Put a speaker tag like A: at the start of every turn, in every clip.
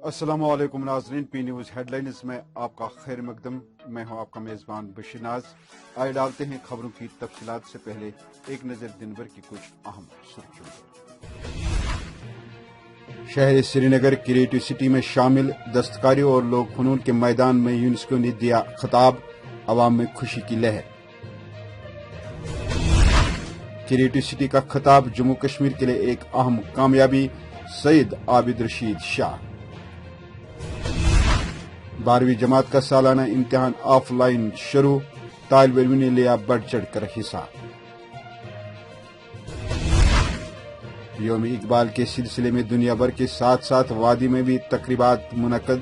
A: السلام علیکم ناظرین، پی نیوز ہیڈ لائنز میں آپ کا خیر مقدم. میں ہوں آپ کا میزبان بشیر ناز. آئے ڈالتے ہیں خبروں کی تفصیلات سے پہلے ایک نظر دن بھر کی کچھ اہم سرخیوں پر. شہر سری نگر کریٹو سٹی میں شامل دستکاری اور لوک فنون کے میدان میں یونیسکو نے دیا خطاب، عوام میں خوشی کی لہر. کریٹو سٹی کا خطاب جموں کشمیر کے لیے ایک اہم کامیابی، سید عابد رشید شاہ. 12ویں جماعت کا سالانہ امتحان آف لائن شروع، طالب علم نے لیا بڑھ چڑھ کر حصہ. یوم اقبال کے سلسلے میں دنیا بھر کے ساتھ ساتھ وادی میں بھی تقریبات منعقد.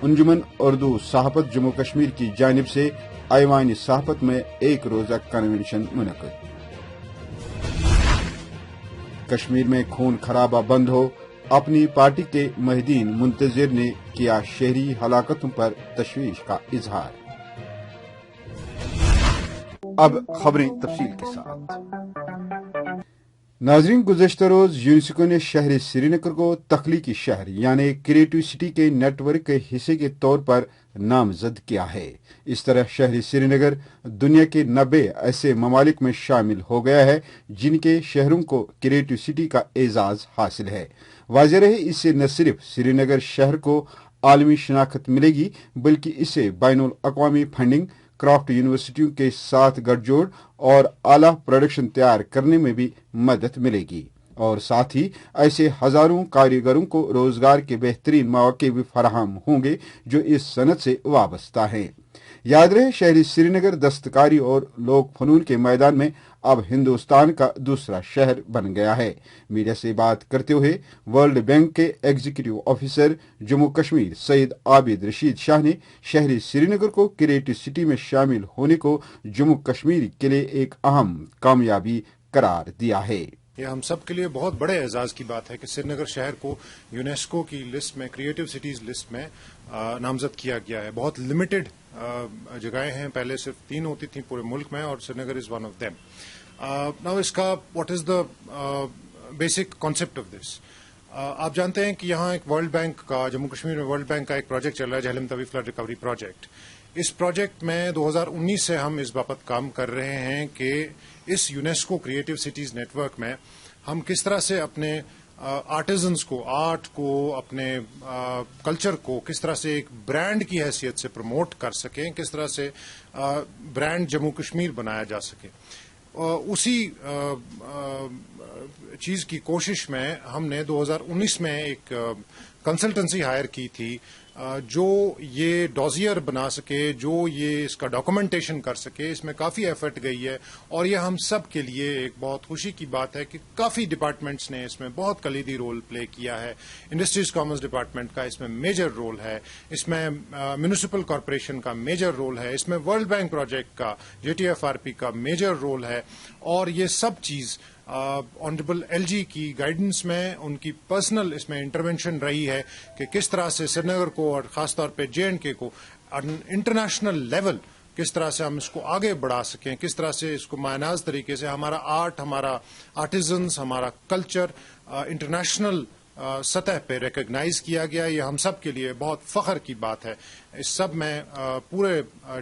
A: انجمن اردو صحافت جموں کشمیر کی جانب سے ایوان صحافت میں ایک روزہ کنونشن منعقد. کشمیر میں خون خرابہ بند ہو، اپنی پارٹی کے مہدین منتظر نے کیا شہری ہلاکتوں پر تشویش کا اظہار. اب خبریں تفصیل کے ساتھ. ناظرین، گزشتہ روز یونیسکو نے شہر سری نگر کو تخلیقی شہر یعنی کریٹو سٹی کے نیٹ ورک کے حصے کے طور پر نامزد کیا ہے. اس طرح شہر سری نگر دنیا کے 90 ایسے ممالک میں شامل ہو گیا ہے جن کے شہروں کو کریٹو سٹی کا اعزاز حاصل ہے. واضح رہے، اس سے نہ صرف سری نگر شہر کو عالمی شناخت ملے گی بلکہ اسے بین الاقوامی فنڈنگ، کرافٹ یونیورسٹیوں کے ساتھ گٹھ جوڑ اور اعلیٰ پروڈکشن تیار کرنے میں بھی مدد ملے گی، اور ساتھ ہی ایسے ہزاروں کاریگروں کو روزگار کے بہترین مواقع بھی فراہم ہوں گے جو اس صنعت سے وابستہ ہیں. یاد رہے، شہر سری نگر دستکاری اور لوک فنون کے میدان میں اب ہندوستان کا دوسرا شہر بن گیا ہے. میڈیا سے بات کرتے ہوئے ورلڈ بینک کے ایگزیکٹو آفیسر جموں کشمیر سید عابد رشید شاہ نے شہر سری نگر کو کریٹو سٹی میں شامل ہونے کو جموں کشمیر کے لیے ایک اہم کامیابی قرار دیا ہے.
B: یہ ہم سب کے لیے بہت بڑے اعزاز کی بات ہے کہ سری نگر شہر کو یونیسکو کی لسٹ میں، کریٹو سٹیز لسٹ میں نامزد کیا گیا ہے. بہت لمیٹڈ جگہیں ہیں، پہلے صرف 3 ہوتی تھیں پورے ملک میں، اور Srinagar is one of them. Now اس کا what is the basic concept of this. آپ جانتے ہیں کہ یہاں ایک ورلڈ بینک کا، جموں کشمیر میں ورلڈ بینک کا ایک پروجیکٹ چل رہا ہے، جہلم توی فلڈ ریکوری پروجیکٹ. اس پروجیکٹ میں 2019 سے ہم اس بابت کام کر رہے ہیں کہ اس UNESCO creative cities network میں ہم کس طرح سے اپنے آرٹیزنس کو، آرٹ کو، اپنے کلچر کو کس طرح سے ایک برانڈ کی حیثیت سے پروموٹ کر سکیں، کس طرح سے برانڈ جموں کشمیر بنایا جا سکے. اسی چیز کی کوشش میں ہم نے 2019 میں ایک کنسلٹنسی ہائر کی تھی جو یہ ڈوزیئر بنا سکے، جو یہ اس کا ڈاکومنٹیشن کر سکے. اس میں کافی ایفرٹ گئی ہے، اور یہ ہم سب کے لیے ایک بہت خوشی کی بات ہے کہ کافی ڈپارٹمنٹس نے اس میں بہت کلیدی رول پلے کیا ہے. انڈسٹریز کامرس ڈپارٹمنٹ کا اس میں میجر رول ہے، اس میں میونسپل کارپوریشن کا میجر رول ہے، اس میں ورلڈ بینک پروجیکٹ کا، JTFRP کا میجر رول ہے. اور یہ سب چیز آنریبل LG کی گائیڈنس میں، ان کی پرسنل اس میں انٹرونشن رہی ہے کہ کس طرح سے سری نگر کو اور خاص طور پہ JNK کو انٹرنیشنل لیول کس طرح سے ہم اس کو آگے بڑھا سکیں، کس طرح سے اس کو معناز طریقے سے ہمارا آرٹ، ہمارا آرٹیزنس، ہمارا کلچر انٹرنیشنل سطح پہ ریکگنائز کیا گیا. یہ ہم سب کے لیے بہت فخر کی بات ہے. اس سب میں پورے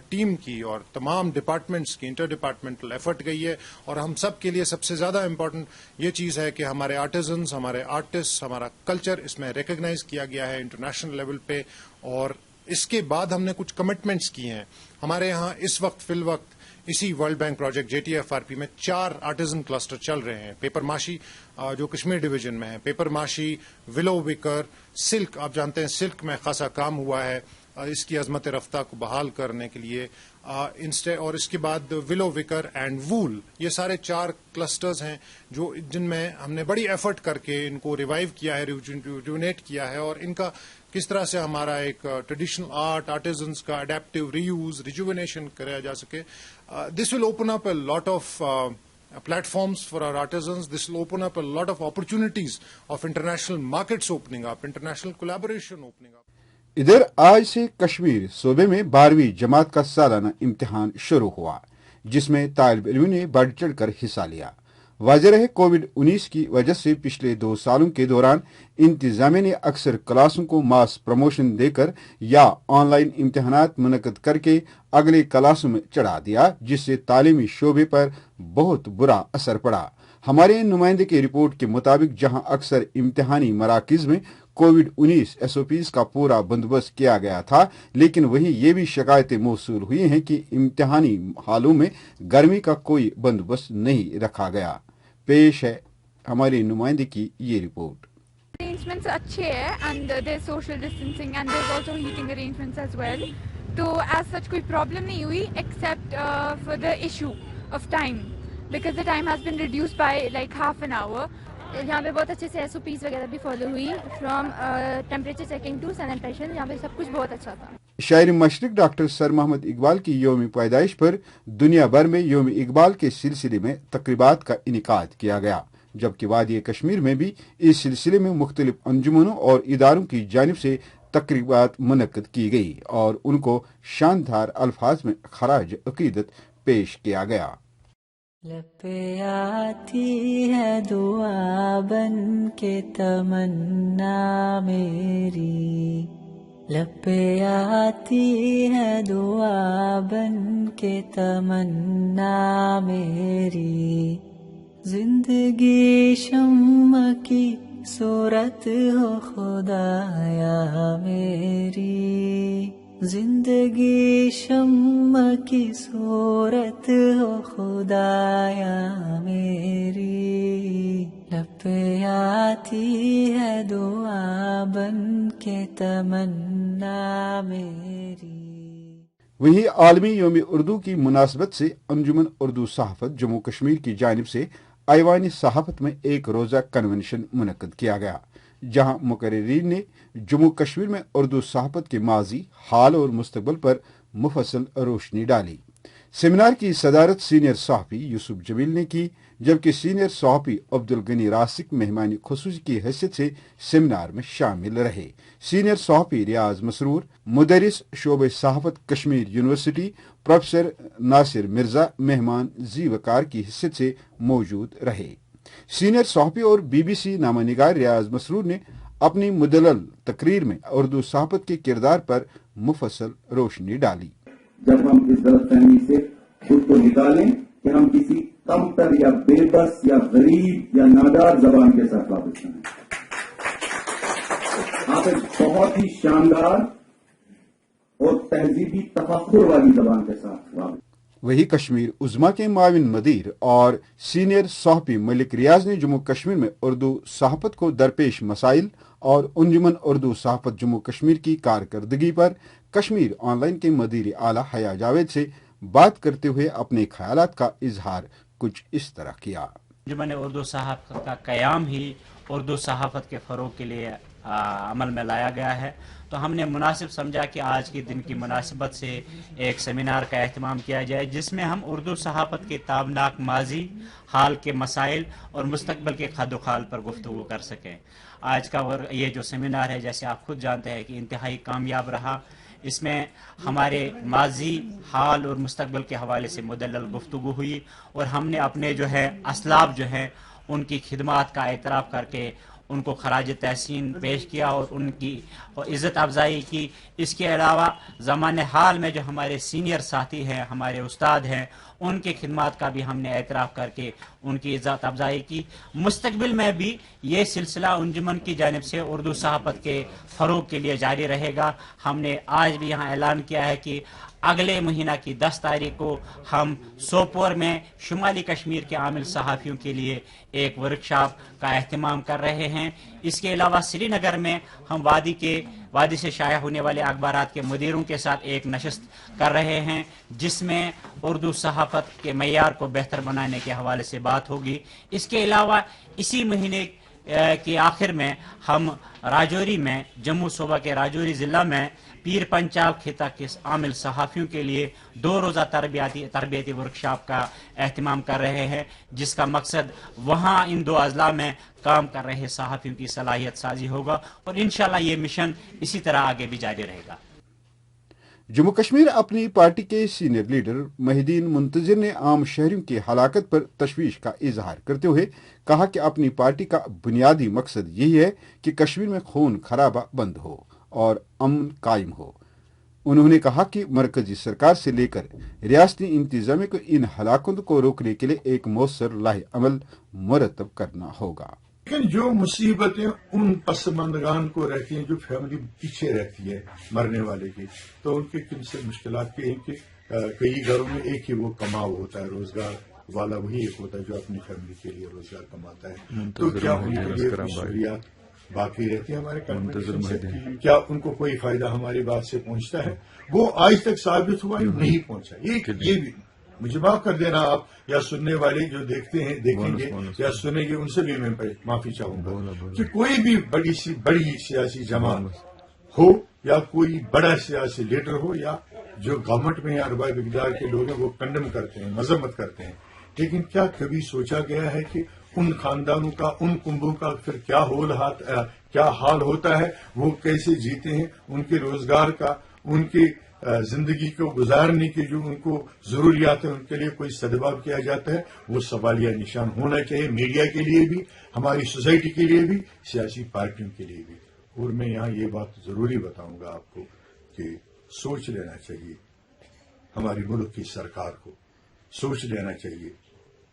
B: ٹیم کی اور تمام ڈپارٹمنٹس کی انٹر ڈپارٹمنٹل ایفرٹ گئی ہے. اور ہم سب کے لیے سب سے زیادہ امپورٹنٹ یہ چیز ہے کہ ہمارے آرٹیزنس، ہمارے آرٹسٹ، ہمارا کلچر اس میں ریکگنائز کیا گیا ہے انٹرنیشنل لیول پہ. اور اس کے بعد ہم نے کچھ کمٹمنٹس کیے ہیں. ہمارے یہاں اس وقت فی الوقت اسی ورلڈ بینک پروجیکٹ JTFRP میں 4 آرٹیزن کلسٹر چل رہے ہیں. پیپر ماشی جو کشمیر ڈویژن میں ہے، پیپر ماشی، ولو وکر، سلک. آپ جانتے ہیں سلک میں خاصا کام ہوا ہے اس کی عظمت رفتہ کو بحال کرنے کے لیے. اور اس کے بعد ولو وکر اینڈ وول، یہ سارے 4 کلسٹرز ہیں جن میں ہم نے بڑی ایفرٹ کر کے ان کو ریوائیو کیا ہے، ریجوینیٹ کیا ہے، اور ان کا کس طرح سے ہمارا ایک ٹریڈیشنل آرٹ، آرٹیزنس کا اڈیپٹیو ری یوز، ریجوینیشن کرایا جا سکے. This will open up a lot of platforms for our artisans. This will open up a lot of opportunities of international markets opening up, international collaboration opening up.
A: ادھر آج سے کشمیر صوبے میں 12ویں جماعت کا سالانہ امتحان شروع ہوا، جس میں طالب علموں نے بڑھ چڑھ کر حصہ لیا. वाज़ेह है कोविड-19 की वजह से पिछले 2 सालों के दौरान इंतजामिया ने अक्सर क्लासों को मास प्रमोशन देकर या ऑनलाइन इम्तिहानात मुनक्कद करके अगले क्लासों में चढ़ा दिया, जिससे तालीमी शोबे पर बहुत बुरा असर पड़ा। हमारे नुमाइंदे की रिपोर्ट के मुताबिक जहां अक्सर इम्तिहानी मराकिज में कोविड-19 एसओपीज का पूरा बंदोबस्त किया गया था, लेकिन वहीं ये भी शिकायतें मौसूल हुई हैं कि इम्तिहानी हालों में गर्मी का कोई बंदोबस्त नहीं रखा गया। पेश है हमारे नुमाइंदे की ये रिपोर्ट।
C: अरेंजमेंट्स अच्छे हैं and there social distancing and there also heating arrangements as well, तो एज सच कोई प्रॉब्लम नहीं हुई except for the issue of time, because the time has been reduced by like half an hour. यहाँ पे बहुत अच्छे से SOPs वगैरह भी फॉलो हुई, from temperature checking to sanitation, यहाँ पे सब कुछ बहुत अच्छा था।
A: शायर मशरिक डॉक्टर सर मोहम्मद इकबाल की यौम पैदाइश पर दुनिया भर में यौम इकबाल के सिलसिले में तकरीबात का इनेकाद किया गया, जबकि वादी कश्मीर में भी इस सिलसिले में मुख्तलिफ अंजुमनों और इदारों की जानिब से तकरीबात मुनक्कद की गई और उनको शानदार अल्फाज में खराज अकीदत पेश किया गया।
D: लपे आती है दुआ बन के तमन्ना मेरी, लपे आती है दुआ बन के तमन्ना मेरी, जिंदगी शम्म की सूरत हो खुदाया मेरी, जिंदगी शम्म की सूरत हो खुदाया मेरी, लपे आती है दुआ बन के तमन्ना मेरी।
A: वहीं आलमी यौम उर्दू की मुनासबत से अंजुमन उर्दू सहाफत जम्मू कश्मीर की जानिब से ऐवान सहाफत में एक रोज़ा कन्वेंशन मुनक्कद किया गया, जहां मुकर्रिरीन ने जम्मू कश्मीर में उर्दू सहाफत के माजी, हाल और मुस्तकबिल पर मुफस्सल रोशनी डाली। सेमिनार की सदारत सीनियर सहाफ़ी यूसुफ जमील ने की, जबकि सीनियर सहाफ़ी अब्दुल गनी रासिक मेहमानी खुसूसी की हैसियत से सेमिनार में शामिल रहे। सीनियर सहाफ़ी रियाज मसरूर, मुदरिस शोबे सहाफत कश्मीर यूनिवर्सिटी प्रोफेसर नासिर मिर्जा मेहमान जी वकार की हैसियत से मौजूद रहे। सीनियर सहाफ़ी और BBC नामानिगार रियाज मसरूर ने अपनी मुदल्लल तकरीर में उर्दू सहाफत के किरदार पर मुफस्सल रोशनी डाली।
E: जब हम इस गलतफहमी से खुद को निकालें कि हम किसी कमतर या बेबस या गरीब या नादार जबान के साथ वाबस्ता हैं, आप एक बहुत ही शानदार और तहजीबी तफक्कुर वाली जबान के साथ वाबस्ता।
A: वही कश्मीर उज़्मा के माविन मदीर और सीनियर सहाफ़ी मलिक रियाज ने जम्मू कश्मीर में उर्दू सहाफत को दरपेश मसाइल और अंजुमन उर्दू सहाफत जम्मू कश्मीर की कारकर्दगी पर कश्मीर ऑनलाइन के मदीर आला हया जावेद से बात करते हुए अपने ख्यालात का इजहार कुछ इस तरह किया।
F: अंजुमन उर्दू सहाफत का क़याम ही उर्दू सहाफत के फ़रोग़ के लिए अमल में लाया गया है, तो हमने मुनासिब समझा कि आज के दिन की मुनासिबत से एक सेमिनार का एहतमाम किया जाए, जिसमें हम उर्दू सहाफत के ताबनाक माजी, हाल के मसाइल और मुस्तकबिल के खदोखाल पर गुफ्तगू कर सकें। आज का ये जो सेमिनार है, जैसे आप खुद जानते हैं कि इंतहाई कामयाब रहा। इसमें हमारे माजी, हाल और मुस्तकबिल के हवाले से मुदल्लल गुफ्तगू हुई और हमने अपने जो है असलाफ जो है उनकी खिदमात का एतराफ़ करके उनको खराज तहसीन पेश किया और उनकी इज़्ज़त अफजाई की। इसके अलावा ज़माने हाल में जो हमारे सीनियर साथी हैं, हमारे उस्ताद हैं, उनके खिदमात का भी हमने एतराफ़ करके उनकी इज़्ज़त अफजाई की। मुस्तकबिल में भी ये सिलसिला अंजुमन की जानिब से उर्दू सहाफत के फ़रोग़ के लिए जारी रहेगा। हमने आज भी यहाँ ऐलान किया है कि अगले महीना की 10 तारीख को हम सोपोर में शुमाली कश्मीर के आमिल सहाफ़ियों के लिए एक वर्कशॉप का एहतमाम कर रहे हैं। इसके अलावा श्रीनगर में हम वादी से शाया होने वाले अखबारात के मुदीरों के साथ एक नशस्त कर रहे हैं, जिसमें उर्दू सहाफत के मयार को बेहतर बनाने के हवाले से बात होगी। इसके अलावा इसी महीने के आखिर में हम राजौरी में, जम्मू सूबा के राजौरी ज़िला में पीर पंचाल खिता के आमिल सहाफ़ियों के लिए 2 रोज़ा तरबियती वर्कशॉप का एहतमाम कर रहे हैं, जिसका मकसद वहाँ इन 2 अज़ला में काम कर रहे सहाफ़ियों की सलाहियत साजी होगा और इंशाअल्लाह ये मिशन इसी तरह आगे भी जारी रहेगा।
A: जम्मू कश्मीर अपनी पार्टी के सीनियर लीडर महिदीन मुंतजिर ने आम शहरियों की हलाकत पर तशवीश का इजहार करते हुए कहा कि अपनी पार्टी का बुनियादी मकसद यही है कि कश्मीर में खून खराबा बंद हो और अमन कायम हो। उन्होंने कहा कि मरकजी सरकार से लेकर रियासती इंतजामिया को इन हलाकतों को रोकने के लिए एक मौसर लाहे अमल मुरतब करना होगा।
G: लेकिन जो मुसीबतें उन पसमंदगान को रहती हैं जो फैमिली पीछे रहती है मरने वाले की, तो उनके किन से मुश्किलात के हैं कि कई घरों में एक ही वो कमाव होता है, रोजगार वाला वही एक होता है जो अपनी फैमिली के लिए रोजगार कमाता है। तो क्या उनके लिए शुक्रिया बाकी रहती है हमारे कन्वेंशन से? क्या उनको कोई फायदा हमारी बात से पहुंचता है? वो आज तक साबित हुआ नहीं पहुंचा। ये भी मुझे माफ कर देना आप या सुनने वाले जो देखते हैं देखेंगे या सुनेंगे उनसे भी मैं माफी चाहूंगा कि कोई भी बड़ी सियासी जमात हो या कोई बड़ा सियासी लीडर हो या जो गवर्नमेंट में अरबाब इक़्तिदार के लोग हैं वो कंडेम करते हैं, मजम्मत करते हैं, लेकिन क्या कभी सोचा गया है कि उन खानदानों का, उन कुंभों का फिर क्या हाल होता है, वो कैसे जीते हैं, उनके रोजगार का, उनके जिंदगी को गुजारने की जो उनको जरूरियात है उनके लिए कोई सदबाव किया जाता है? वो सवालिया निशान होना चाहिए मीडिया के लिए भी, हमारी सोसाइटी के लिए भी, सियासी पार्टियों के लिए भी। और मैं यहाँ ये बात जरूरी बताऊंगा आपको कि सोच लेना चाहिए हमारी मुल्क की सरकार को, सोच लेना चाहिए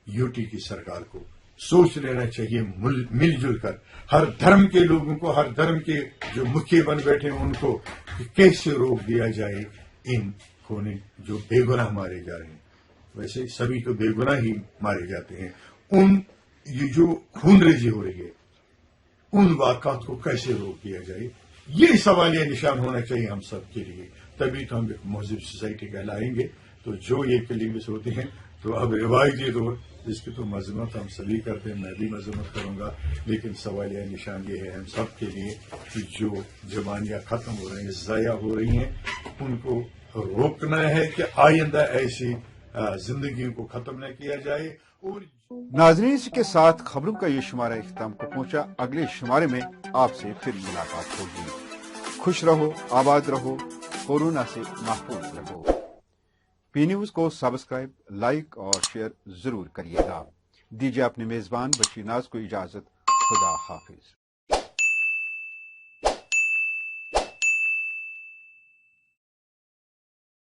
G: यूटी की सरकार को, सोच लेना चाहिए मिलजुल कर हर धर्म के लोगों को, हर धर्म के जो मुखिया बन बैठे हैं उनको कैसे रोक दिया जाए इन खूनी जो बेगुनाह मारे जा रहे हैं। वैसे सभी तो बेगुनाह ही मारे जाते हैं, ये जो खूनरेजी हो रही है उन वाक़ात को कैसे रोक दिया जाए, ये सवालिया निशान होना चाहिए हम सब के लिए। तभी तो हम एक मौजूद सोसाइटी कहलाएंगे। तो जो ये किलिंग्स होते हैं तो अब रिवायती दौर जिसकी तो मजम्मत हम सभी करते हैं, मैं भी मजम्मत करूंगा, लेकिन सवालिया निशान ये है हम सब के लिए कि जो जवानियां खत्म हो रही हैं, ज़ाया हो रही हैं, उनको रोकना है कि आइंदा ऐसी जिंदगियों को खत्म न किया जाए। और
A: नाज़रीन, इसके साथ खबरों का ये शुमारा इख्तिताम को पहुंचा। अगले शुमारे में आपसे फिर मुलाकात होगी। खुश रहो, आबाद रहो, कोरोना से महफूज रहो। पी न्यूज को सब्सक्राइब, लाइक और शेयर जरूर करिएगा। दीजिए अपने मेजबान बशीर नाज को इजाजत। खुदा हाफिज।